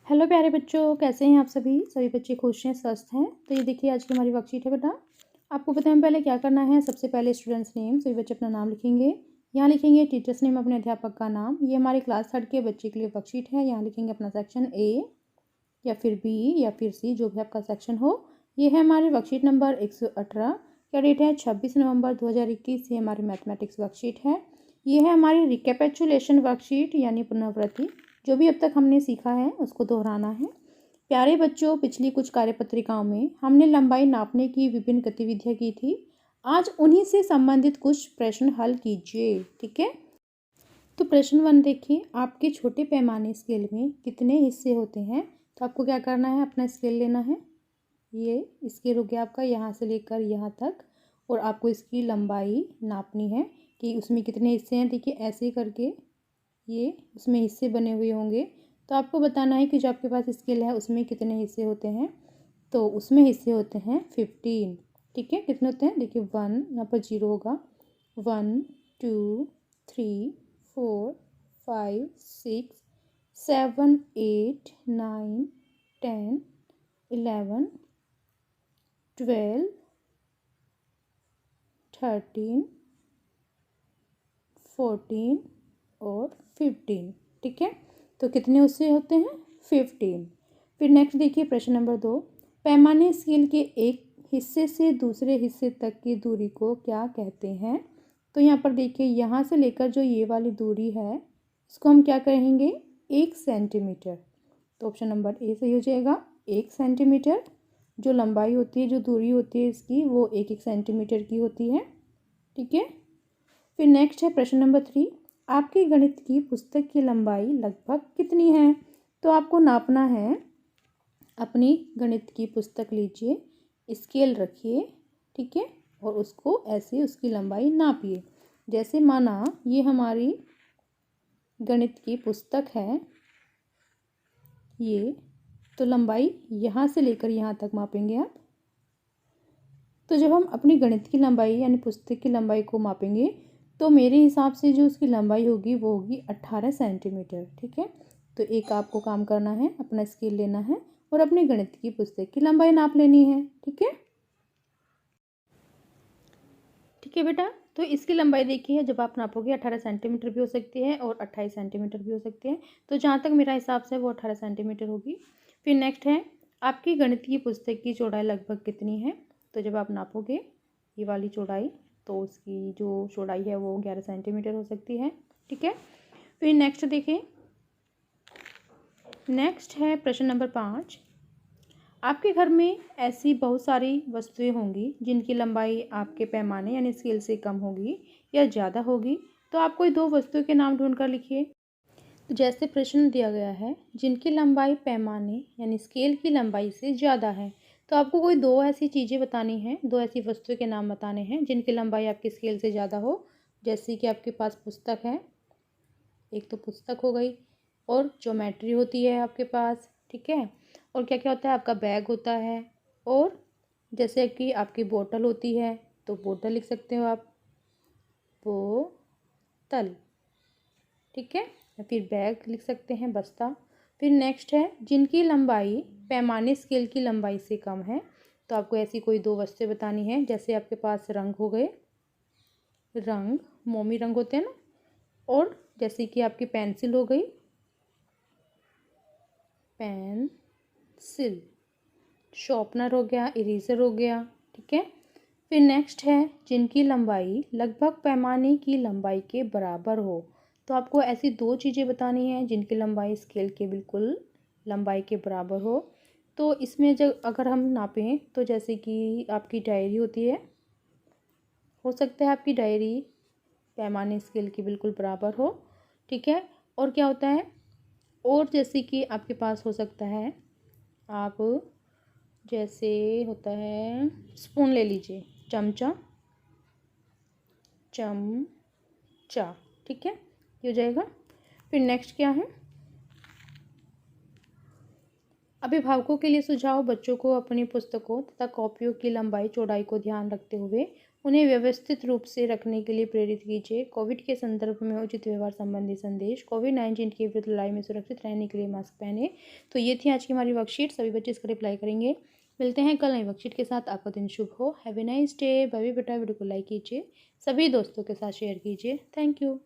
Hello प्यारे बच्चों, कैसे हैं आप सभी? सभी बच्चे खुश हैं, स्वस्थ हैं। तो ये देखिए आज की हमारी वर्कशीट है बेटा। आपको पता है पहले क्या करना है। सबसे पहले स्टूडेंट्स नेम, सभी बच्चे अपना नाम लिखेंगे। यहाँ लिखेंगे टीचर्स नेम, अपने अध्यापक का नाम। ये हमारे क्लास 3 के बच्चे के लिए वर्कशीट है। यहाँ लिखेंगे अपना सेक्शन ए या फिर बी या फिर सी, जो भी आपका सेक्शन हो। ये है हमारी वर्कशीट नंबर 118। क्या डेट है? 26 नवंबर 2021। ये हमारी मैथमेटिक्स वर्कशीट है। ये है हमारी रिकैपिचुलेशन वर्कशीट, यानी पुनरावृत्ति। जो भी अब तक हमने सीखा है उसको दोहराना है। प्यारे बच्चों, पिछली कुछ कार्यपत्रिकाओं में हमने लंबाई नापने की विभिन्न गतिविधियां की थी। आज उन्हीं से संबंधित कुछ प्रश्न हल कीजिए। ठीक है, तो प्रश्न 1 देखिए। आपके छोटे पैमाने स्केल में कितने हिस्से होते हैं? तो आपको क्या करना है, अपना स्केल लेना है। ये स्केल हो गया आपका, यहाँ से लेकर यहाँ तक, और आपको इसकी लंबाई नापनी है कि उसमें कितने हिस्से हैं। देखिए ऐसे करके ये उसमें हिस्से बने हुए होंगे, तो आपको बताना है कि जो आपके पास स्केल है उसमें कितने हिस्से होते हैं। तो उसमें हिस्से होते हैं 15। ठीक है, कितने होते हैं? देखिए 1 यहाँ पर 0 होगा। 1 2 3 4 5 6 7 8 9 10 11 12 13 14 और 15। ठीक है, तो कितने उससे होते हैं? 15। फिर नेक्स्ट देखिए प्रश्न नंबर 2। पैमाने स्केल के एक हिस्से से दूसरे हिस्से तक की दूरी को क्या कहते हैं? तो यहाँ पर देखिए, यहाँ से लेकर जो ये वाली दूरी है इसको हम क्या कहेंगे? 1 सेंटीमीटर। तो ऑप्शन नंबर ए सही हो जाएगा, 1 सेंटीमीटर। जो लंबाई होती है, जो दूरी होती है इसकी, वो 1 सेंटीमीटर की होती है। ठीक है, फिर नेक्स्ट है प्रश्न नंबर 3। आपकी गणित की पुस्तक की लंबाई लगभग कितनी है? तो आपको नापना है। अपनी गणित की पुस्तक लीजिए, स्केल रखिए, ठीक है, और उसको ऐसे उसकी लंबाई नापिए। जैसे माना ये हमारी गणित की पुस्तक है, ये तो लंबाई यहाँ से लेकर यहाँ तक मापेंगे आप। तो जब हम अपनी गणित की लंबाई यानी पुस्तक की लंबाई को मापेंगे, तो मेरे हिसाब से जो उसकी लंबाई होगी वो होगी 18 सेंटीमीटर। ठीक है, तो एक आपको काम करना है, अपना स्केल लेना है और अपनी गणित की पुस्तक की लंबाई नाप लेनी है। ठीक है, ठीक है बेटा। तो इसकी लंबाई देखिए, जब आप नापोगे 18 सेंटीमीटर भी हो सकती है और 28 सेंटीमीटर भी हो सकती है। तो जहाँ तक मेरा हिसाब से वो 18 सेंटीमीटर होगी। फिर नेक्स्ट है, आपकी गणित की पुस्तक की चौड़ाई लगभग कितनी है? तो जब आप नापोगे ये वाली चौड़ाई, तो उसकी जो चौड़ाई है वो 11 सेंटीमीटर हो सकती है। ठीक है, फिर नेक्स्ट देखिए। नेक्स्ट है प्रश्न नंबर 5। आपके घर में ऐसी बहुत सारी वस्तुएं होंगी जिनकी लंबाई आपके पैमाने यानी स्केल से कम होगी या ज़्यादा होगी। तो आप कोई 2 वस्तुओं के नाम ढूंढ कर लिखिए। तो जैसे प्रश्न दिया गया है, जिनकी लंबाई पैमाने यानी स्केल की लंबाई से ज़्यादा है, तो आपको कोई 2 ऐसी चीज़ें बतानी हैं, 2 ऐसी वस्तुओं के नाम बताने हैं जिनकी लंबाई आपकी स्केल से ज़्यादा हो। जैसे कि आपके पास पुस्तक है, एक तो पुस्तक हो गई, और ज्योमेट्री होती है आपके पास। ठीक है, और क्या क्या होता है, आपका बैग होता है, और जैसे कि आपकी बोतल होती है, तो बोतल लिख सकते हो आप, बोतल। ठीक है, या फिर बैग लिख सकते हैं, बस्ता। फिर नेक्स्ट है, जिनकी लंबाई पैमाने स्केल की लंबाई से कम है। तो आपको ऐसी कोई 2 वस्तुएं बतानी है। जैसे आपके पास रंग हो गए, रंग मोमी रंग होते हैं ना, और जैसे कि आपकी पेंसिल हो गई, पेंसिल। शॉर्पनर हो गया, इरेजर हो गया। ठीक है, फिर नेक्स्ट है, जिनकी लंबाई लगभग पैमाने की लंबाई के बराबर हो। तो आपको ऐसी 2 चीज़ें बतानी हैं जिनकी लंबाई स्केल के बिल्कुल लंबाई के बराबर हो। तो इसमें जब अगर हम नापें, तो जैसे कि आपकी डायरी होती है, हो सकता है आपकी डायरी पैमाने स्केल के बिल्कुल बराबर हो। ठीक है, और क्या होता है, और जैसे कि आपके पास हो सकता है, आप जैसे होता है स्पून ले लीजिए, चमचा, चमचा। ठीक है, ये हो जाएगा। फिर नेक्स्ट क्या है, अभिभावकों के लिए सुझाव। बच्चों को अपनी पुस्तकों तथा कॉपियों की लंबाई चौड़ाई को ध्यान रखते हुए उन्हें व्यवस्थित रूप से रखने के लिए प्रेरित कीजिए। कोविड के संदर्भ में उचित व्यवहार संबंधी संदेश। कोविड-19 के विरुद्ध लड़ाई में सुरक्षित रहने के लिए मास्क पहने। तो ये थी आज की हमारी वर्कशीट। सभी बच्चे इसका रिप्लाई करेंगे। मिलते हैं कल नई वर्कशीट के साथ। आपका दिन शुभ हो। Have a nice day. Bye bye बेटा। वीडियो को लाइक कीजिए, सभी दोस्तों के साथ शेयर कीजिए। Thank you.